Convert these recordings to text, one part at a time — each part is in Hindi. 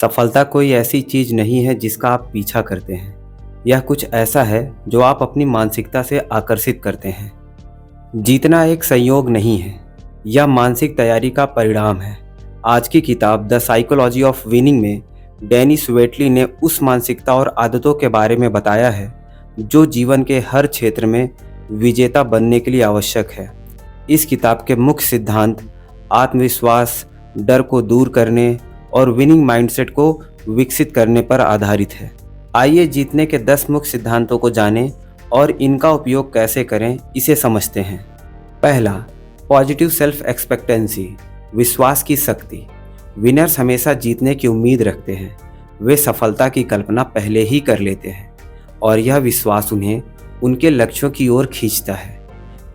सफलता कोई ऐसी चीज नहीं है जिसका आप पीछा करते हैं। यह कुछ ऐसा है जो आप अपनी मानसिकता से आकर्षित करते हैं। जीतना एक संयोग नहीं है, यह मानसिक तैयारी का परिणाम है। आज की किताब द साइकोलॉजी ऑफ विनिंग में डेनिस वेटली ने उस मानसिकता और आदतों के बारे में बताया है जो जीवन के हर क्षेत्र में विजेता बनने के लिए आवश्यक है। इस किताब के मुख्य सिद्धांत आत्मविश्वास, डर को दूर करने और विनिंग माइंडसेट को विकसित करने पर आधारित है। आइए जीतने के 10 मुख्य सिद्धांतों को जानें और इनका उपयोग कैसे करें, इसे समझते हैं। पहला, पॉजिटिव सेल्फ एक्सपेक्टेंसी, विश्वास की शक्ति। विनर्स हमेशा जीतने की उम्मीद रखते हैं। वे सफलता की कल्पना पहले ही कर लेते हैं और यह विश्वास उन्हें उनके लक्ष्यों की ओर खींचता है।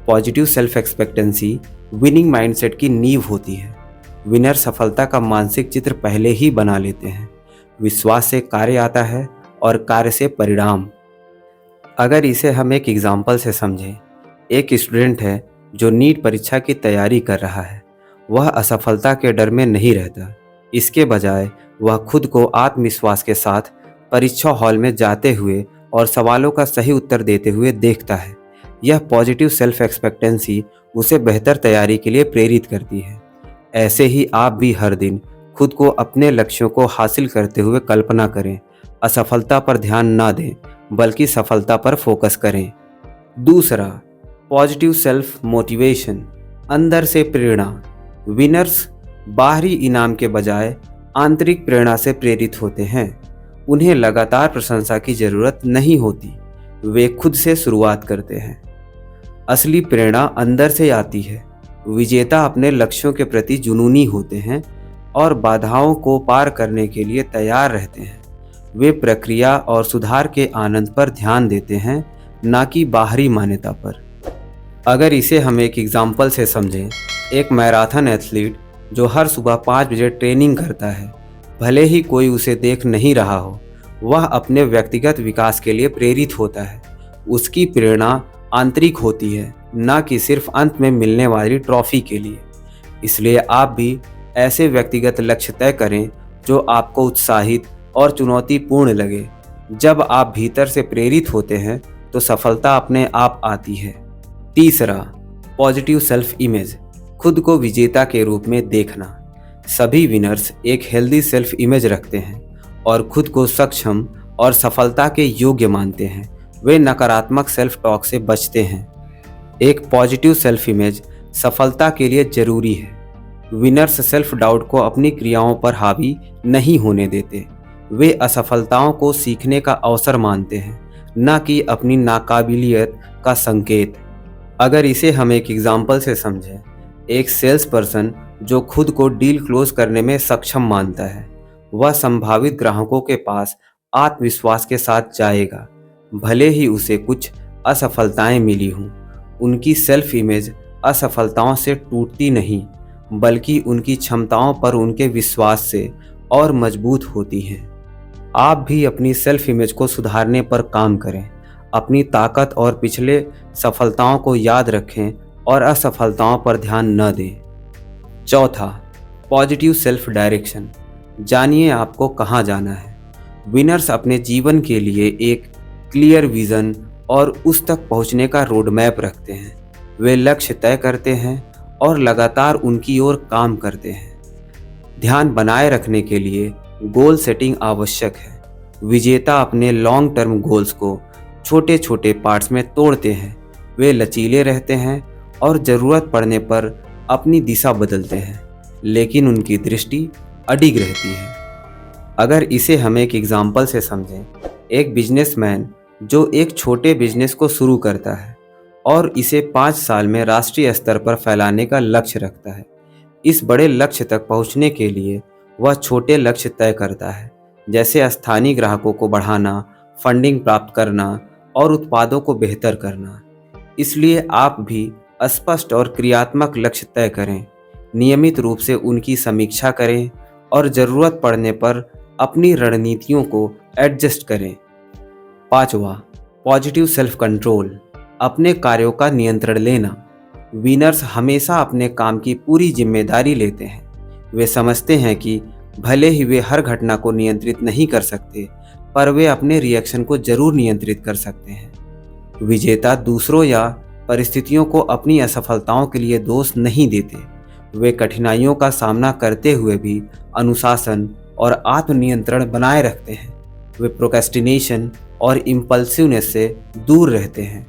Positive self expectancy winning mindset की नींव होती है। विनर सफलता का मानसिक चित्र पहले ही बना लेते हैं। विश्वास से कार्य आता है और कार्य से परिणाम। अगर इसे हम एक एग्जाम्पल से समझें, एक स्टूडेंट है जो नीट परीक्षा की तैयारी कर रहा है। वह असफलता के डर में नहीं रहता। इसके बजाय वह खुद को आत्मविश्वास के साथ परीक्षा हॉल में जाते हुए और सवालों का सही उत्तर देते हुए देखता है। यह पॉजिटिव सेल्फ एक्सपेक्टेंसी उसे बेहतर तैयारी के लिए प्रेरित करती है। ऐसे ही आप भी हर दिन खुद को अपने लक्ष्यों को हासिल करते हुए कल्पना करें। असफलता पर ध्यान ना दें, बल्कि सफलता पर फोकस करें। दूसरा, पॉजिटिव सेल्फ मोटिवेशन, अंदर से प्रेरणा। विनर्स बाहरी इनाम के बजाय आंतरिक प्रेरणा से प्रेरित होते हैं। उन्हें लगातार प्रशंसा की जरूरत नहीं होती। वे खुद से शुरुआत करते हैं। असली प्रेरणा अंदर से आती है। विजेता अपने लक्ष्यों के प्रति जुनूनी होते हैं और बाधाओं को पार करने के लिए तैयार रहते हैं। वे प्रक्रिया और सुधार के आनंद पर ध्यान देते हैं, ना कि बाहरी मान्यता पर। अगर इसे हम एक एग्जाम्पल से समझें, एक मैराथन एथलीट जो हर सुबह 5 बजे ट्रेनिंग करता है, भले ही कोई उसे देख नहीं रहा हो, वह अपने व्यक्तिगत विकास के लिए प्रेरित होता है। उसकी प्रेरणा आंतरिक होती है, ना कि सिर्फ अंत में मिलने वाली ट्रॉफी के लिए। इसलिए आप भी ऐसे व्यक्तिगत लक्ष्य तय करें जो आपको उत्साहित और चुनौतीपूर्ण लगे। जब आप भीतर से प्रेरित होते हैं तो सफलता अपने आप आती है। तीसरा, पॉजिटिव सेल्फ इमेज, खुद को विजेता के रूप में देखना। सभी विनर्स एक हेल्दी सेल्फ इमेज रखते हैं और खुद को सक्षम और सफलता के योग्य मानते हैं। वे नकारात्मक सेल्फ टॉक से बचते हैं। एक पॉजिटिव सेल्फ इमेज सफलता के लिए जरूरी है। विनर्स सेल्फ डाउट को अपनी क्रियाओं पर हावी नहीं होने देते। वे असफलताओं को सीखने का अवसर मानते हैं, न कि अपनी नाकाबिलियत का संकेत। अगर इसे हम एक एग्जाम्पल से समझें, एक सेल्स पर्सन जो खुद को डील क्लोज करने में सक्षम मानता है, वह संभावित ग्राहकों के पास आत्मविश्वास के साथ जाएगा, भले ही उसे कुछ असफलताएं मिली हों। उनकी सेल्फ इमेज असफलताओं से टूटती नहीं, बल्कि उनकी क्षमताओं पर उनके विश्वास से और मजबूत होती है। आप भी अपनी सेल्फ इमेज को सुधारने पर काम करें। अपनी ताकत और पिछले सफलताओं को याद रखें और असफलताओं पर ध्यान न दें। चौथा, पॉजिटिव सेल्फ डायरेक्शन, जानिए आपको कहाँ जाना है। विनर्स अपने जीवन के लिए एक क्लियर विजन और उस तक पहुंचने का रोड मैप रखते हैं। वे लक्ष्य तय करते हैं और लगातार उनकी ओर काम करते हैं। ध्यान बनाए रखने के लिए गोल सेटिंग आवश्यक है। विजेता अपने लॉन्ग टर्म गोल्स को छोटे छोटे पार्ट्स में तोड़ते हैं। वे लचीले रहते हैं और ज़रूरत पड़ने पर अपनी दिशा बदलते हैं, लेकिन उनकी दृष्टि अडिग रहती है। अगर इसे हम एक एग्जाम्पल से समझें, एक बिजनेसमैन जो एक छोटे बिजनेस को शुरू करता है और इसे 5 साल में राष्ट्रीय स्तर पर फैलाने का लक्ष्य रखता है। इस बड़े लक्ष्य तक पहुंचने के लिए वह छोटे लक्ष्य तय करता है, जैसे स्थानीय ग्राहकों को बढ़ाना, फंडिंग प्राप्त करना और उत्पादों को बेहतर करना। इसलिए आप भी स्पष्ट और क्रियात्मक लक्ष्य तय करें, नियमित रूप से उनकी समीक्षा करें और ज़रूरत पड़ने पर अपनी रणनीतियों को एडजस्ट करें। पांचवा, पॉजिटिव सेल्फ कंट्रोल, अपने कार्यों का नियंत्रण लेना। विनर्स हमेशा अपने काम की पूरी जिम्मेदारी लेते हैं। वे समझते हैं कि भले ही वे हर घटना को नियंत्रित नहीं कर सकते, पर वे अपने रिएक्शन को जरूर नियंत्रित कर सकते हैं। विजेता दूसरों या परिस्थितियों को अपनी असफलताओं के लिए दोष नहीं देते। वे कठिनाइयों का सामना करते हुए भी अनुशासन और आत्मनियंत्रण बनाए रखते हैं। वे प्रोक्रेस्टिनेशन और इम्पल्सिवनेस से दूर रहते हैं।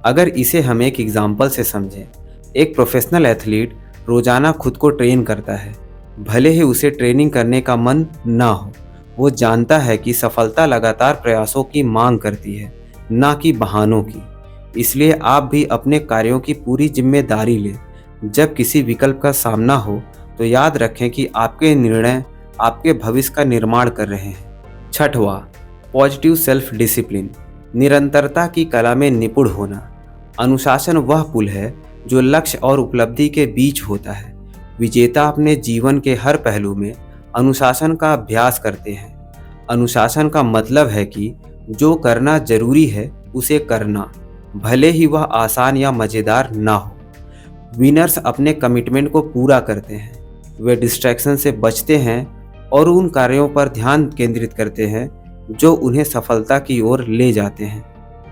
अगर इसे हम एक एग्जाम्पल से समझें, एक प्रोफेशनल एथलीट रोजाना खुद को ट्रेन करता है। भले ही उसे ट्रेनिंग करने का मन ना हो, वो जानता है कि सफलता लगातार प्रयासों की मांग करती है, ना कि बहानों की। इसलिए आप भी अपने कार्यों की पूरी जिम्मेदारी लें। जब किसी विकल्प का सामना हो तो याद रखें कि आपके निर्णय आपके भविष्य का निर्माण कर रहे हैं। छठवां, पॉजिटिव सेल्फ डिसिप्लिन, निरंतरता की कला में निपुण होना। अनुशासन वह पुल है जो लक्ष्य और उपलब्धि के बीच होता है। विजेता अपने जीवन के हर पहलू में अनुशासन का अभ्यास करते हैं। अनुशासन का मतलब है कि जो करना जरूरी है उसे करना, भले ही वह आसान या मज़ेदार ना हो। विनर्स अपने कमिटमेंट को पूरा करते हैं। वे डिस्ट्रैक्शन से बचते हैं और उन कार्यों पर ध्यान केंद्रित करते हैं जो उन्हें सफलता की ओर ले जाते हैं।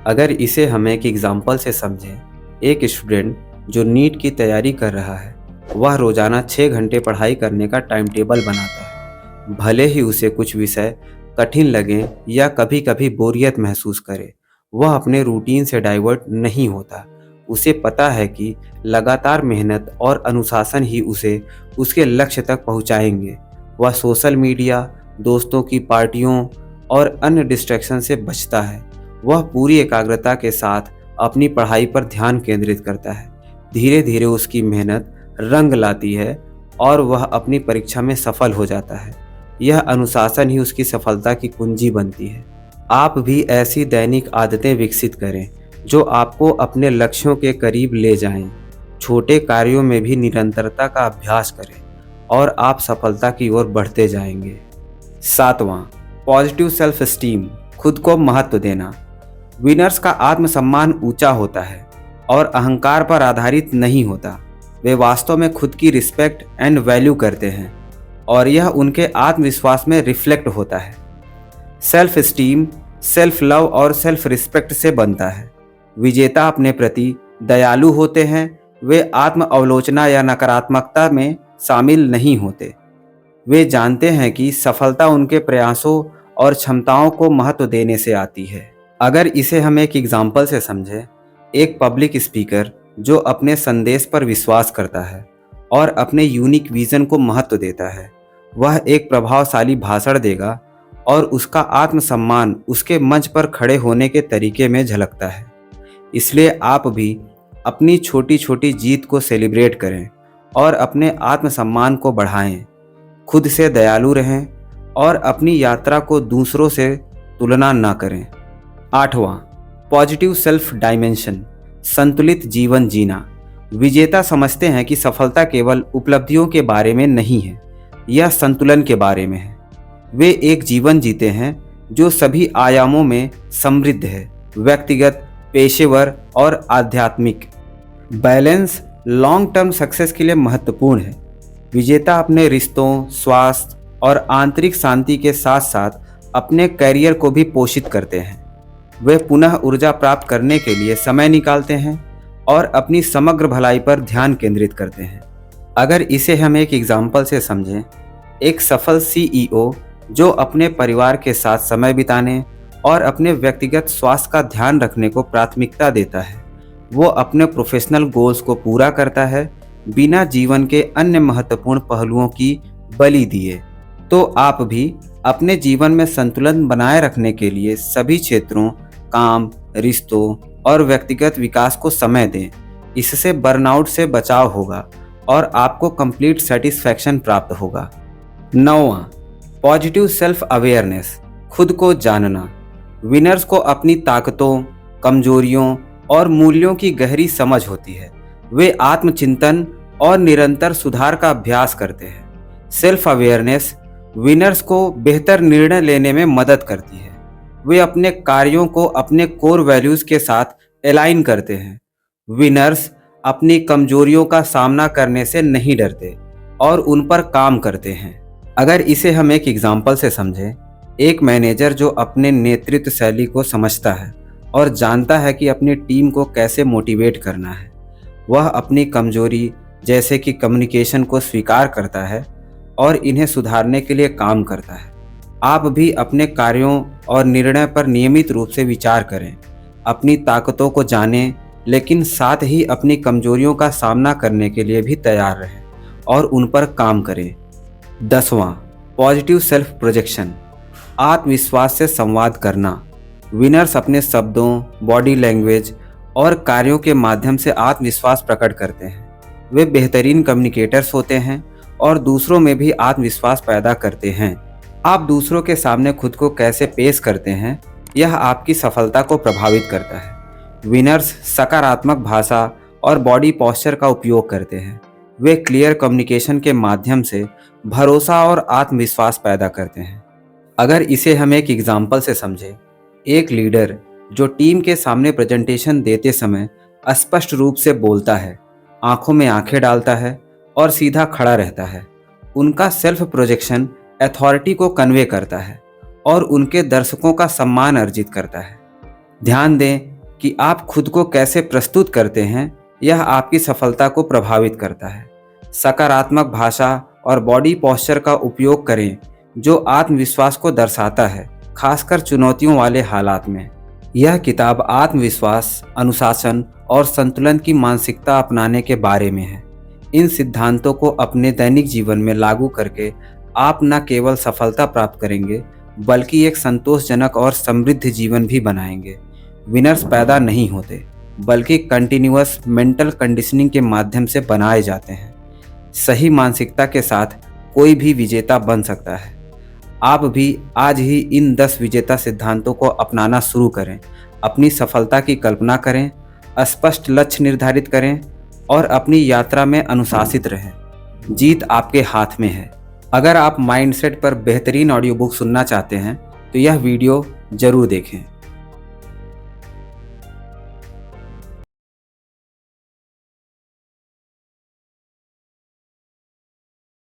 अगर इसे हम एक एग्जाम्पल से समझें, एक स्टूडेंट जो नीट की तैयारी कर रहा है, वह रोजाना 6 घंटे पढ़ाई करने का टाइम टेबल बनाता है। भले ही उसे कुछ विषय कठिन लगे या कभी कभी बोरियत महसूस करे, वह अपने रूटीन से डाइवर्ट नहीं होता। उसे पता है कि लगातार मेहनत और अनुशासन ही उसे उसके लक्ष्य तक पहुंचाएंगे। वह सोशल मीडिया, दोस्तों की पार्टियों और अन्य डिस्ट्रैक्शन से बचता है। वह पूरी एकाग्रता के साथ अपनी पढ़ाई पर ध्यान केंद्रित करता है। धीरे धीरे उसकी मेहनत रंग लाती है और वह अपनी परीक्षा में सफल हो जाता है। यह अनुशासन ही उसकी सफलता की कुंजी बनती है। आप भी ऐसी दैनिक आदतें विकसित करें जो आपको अपने लक्ष्यों के करीब ले जाएं। छोटे कार्यों में भी निरंतरता का अभ्यास करें और आप सफलता की ओर बढ़ते जाएंगे। सातवां, पॉजिटिव सेल्फ एस्टीम, खुद को महत्व देना। विनर्स का आत्मसम्मान ऊंचा होता है और अहंकार पर आधारित नहीं होता। वे वास्तव में खुद की रिस्पेक्ट एंड वैल्यू करते हैं और यह उनके आत्मविश्वास में रिफ्लेक्ट होता है। सेल्फ एस्टीम सेल्फ लव और सेल्फ रिस्पेक्ट से बनता है। विजेता अपने प्रति दयालु होते हैं। वे आत्म अवलोचना या नकारात्मकता में शामिल नहीं होते। वे जानते हैं कि सफलता उनके प्रयासों और क्षमताओं को महत्व देने से आती है। अगर इसे हम एक एग्जाम्पल से समझें, एक पब्लिक स्पीकर जो अपने संदेश पर विश्वास करता है और अपने यूनिक विजन को महत्व देता है, वह एक प्रभावशाली भाषण देगा और उसका आत्मसम्मान उसके मंच पर खड़े होने के तरीके में झलकता है। इसलिए आप भी अपनी छोटी छोटी जीत को सेलिब्रेट करें और अपने आत्मसम्मान को बढ़ाएं। खुद से दयालु रहें और अपनी यात्रा को दूसरों से तुलना ना करें। आठवां, पॉजिटिव सेल्फ डायमेंशन, संतुलित जीवन जीना। विजेता समझते हैं कि सफलता केवल उपलब्धियों के बारे में नहीं है, यह संतुलन के बारे में है। वे एक जीवन जीते हैं जो सभी आयामों में समृद्ध है, व्यक्तिगत, पेशेवर और आध्यात्मिक। बैलेंस लॉन्ग टर्म सक्सेस के लिए महत्वपूर्ण है। विजेता अपने रिश्तों, स्वास्थ्य और आंतरिक शांति के साथ साथ अपने करियर को भी पोषित करते हैं। वे पुनः ऊर्जा प्राप्त करने के लिए समय निकालते हैं और अपनी समग्र भलाई पर ध्यान केंद्रित करते हैं। अगर इसे हम एक एग्जाम्पल से समझें, एक सफल सीईओ जो अपने परिवार के साथ समय बिताने और अपने व्यक्तिगत स्वास्थ्य का ध्यान रखने को प्राथमिकता देता है, वो अपने प्रोफेशनल गोल्स को पूरा करता है बिना जीवन के अन्य महत्वपूर्ण पहलुओं की बलि दिए। तो आप भी अपने जीवन में संतुलन बनाए रखने के लिए सभी क्षेत्रों, काम, रिश्तों और व्यक्तिगत विकास को समय दें। इससे बर्नआउट से बचाव होगा और आपको कंप्लीट सेटिस्फैक्शन प्राप्त होगा। नौवां, पॉजिटिव सेल्फ अवेयरनेस, खुद को जानना। विनर्स को अपनी ताकतों, कमजोरियों और मूल्यों की गहरी समझ होती है। वे आत्मचिंतन और निरंतर सुधार का अभ्यास करते हैं। सेल्फ अवेयरनेस विनर्स को बेहतर निर्णय लेने में मदद करती है। वे अपने कार्यों को अपने कोर वैल्यूज के साथ अलाइन करते हैं। विनर्स अपनी कमजोरियों का सामना करने से नहीं डरते और उन पर काम करते हैं। अगर इसे हम एक एग्जाम्पल से समझें, एक मैनेजर जो अपने नेतृत्व शैली को समझता है और जानता है कि अपनी टीम को कैसे मोटिवेट करना है, वह अपनी कमजोरी जैसे कि कम्युनिकेशन को स्वीकार करता है और इन्हें सुधारने के लिए काम करता है। आप भी अपने कार्यों और निर्णय पर नियमित रूप से विचार करें, अपनी ताकतों को जानें, लेकिन साथ ही अपनी कमजोरियों का सामना करने के लिए भी तैयार रहें और उन पर काम करें। 10वां, पॉजिटिव सेल्फ प्रोजेक्शन, आत्मविश्वास से संवाद करना। विनर्स अपने शब्दों, बॉडी लैंग्वेज और कार्यों के माध्यम से आत्मविश्वास प्रकट करते हैं। वे बेहतरीन कम्युनिकेटर्स होते हैं और दूसरों में भी आत्मविश्वास पैदा करते हैं। आप दूसरों के सामने खुद को कैसे पेश करते हैं, यह आपकी सफलता को प्रभावित करता है। विनर्स सकारात्मक भाषा और बॉडी पोस्चर का उपयोग करते हैं। वे क्लियर कम्युनिकेशन के माध्यम से भरोसा और आत्मविश्वास पैदा करते हैं। अगर इसे हम एक एग्जाम्पल से समझें, एक लीडर जो टीम के सामने प्रेजेंटेशन देते समय स्पष्ट रूप से बोलता है, आंखों में आंखें डालता है और सीधा खड़ा रहता है, उनका सेल्फ प्रोजेक्शन अथॉरिटी को कन्वे करता है और उनके दर्शकों का सम्मान अर्जित करता है। ध्यान दें कि आप खुद को कैसे प्रस्तुत करते हैं, यह आपकी सफलता को प्रभावित करता है। सकारात्मक भाषा और बॉडी पोस्चर का उपयोग करें जो आत्मविश्वास को दर्शाता है, खासकर चुनौतियों वाले हालात में। यह किताब आत्मविश्वास, अनुशासन और संतुलन की मानसिकता अपनाने के बारे में है। इन सिद्धांतों को अपने दैनिक जीवन में लागू करके आप न केवल सफलता प्राप्त करेंगे, बल्कि एक संतोषजनक और समृद्ध जीवन भी बनाएंगे। विनर्स पैदा नहीं होते, बल्कि कंटिन्यूअस मेंटल कंडीशनिंग के माध्यम से बनाए जाते हैं। सही मानसिकता के साथ कोई भी विजेता बन सकता है। आप भी आज ही इन 10 विजेता सिद्धांतों को अपनाना शुरू करें। अपनी सफलता की कल्पना करें, स्पष्ट लक्ष्य निर्धारित करें और अपनी यात्रा में अनुशासित रहें। जीत आपके हाथ में है। अगर आप माइंडसेट पर बेहतरीन ऑडियो बुक सुनना चाहते हैं तो यह वीडियो जरूर देखें।